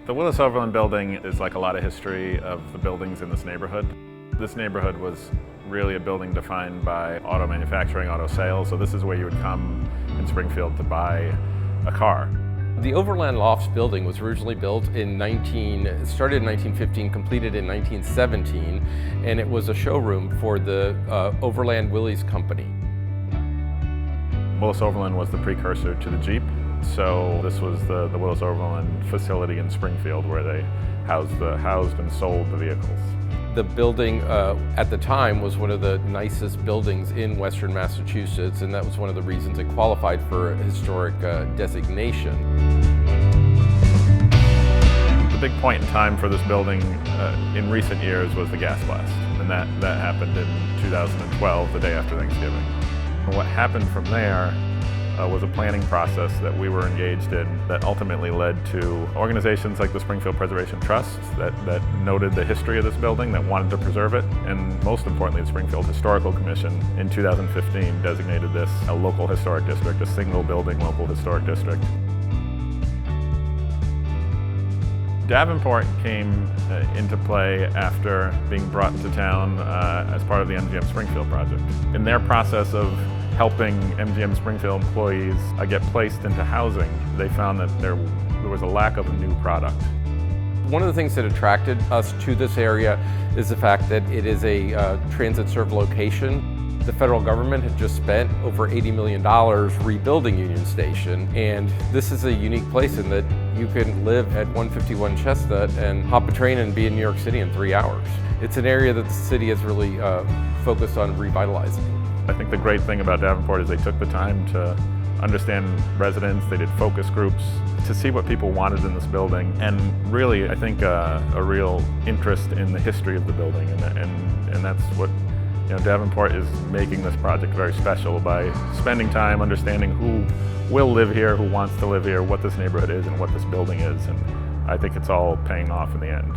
The Willis Overland building is like a lot of history of the buildings in this neighborhood. This neighborhood was really a building defined by auto manufacturing, auto sales, so this is where you would come in Springfield to buy a car. The Overland Lofts building was originally built started in 1915, completed in 1917, and it was a showroom for the Overland Willys company. Willis Overland was the precursor to the Jeep, so this was the Willis Overland facility in Springfield where they housed and sold the vehicles. The building at the time was one of the nicest buildings in Western Massachusetts, and that was one of the reasons it qualified for a historic designation. The big point in time for this building in recent years was the gas blast, and that happened in 2012, the day after Thanksgiving. And what happened from there was a planning process that we were engaged in that ultimately led to organizations like the Springfield Preservation Trust that noted the history of this building, that wanted to preserve it, and most importantly, the Springfield Historical Commission in 2015 designated this a local historic district, a single building local historic district. Davenport came into play after being brought to town as part of the MGM Springfield project. In their process of helping MGM Springfield employees get placed into housing, they found that there was a lack of a new product. One of the things that attracted us to this area is the fact that it is a transit-served location. The federal government had just spent over $80 million rebuilding Union Station, and this is a unique place in that you can live at 151 Chestnut and hop a train and be in New York City in 3 hours. It's an area that the city has really focused on revitalizing. I think the great thing about Davenport is they took the time to understand residents, they did focus groups to see what people wanted in this building, and really I think a real interest in the history of the building, and that's what Davenport is making this project very special by spending time understanding who will live here, who wants to live here, what this neighborhood is, and what this building is, and I think it's all paying off in the end.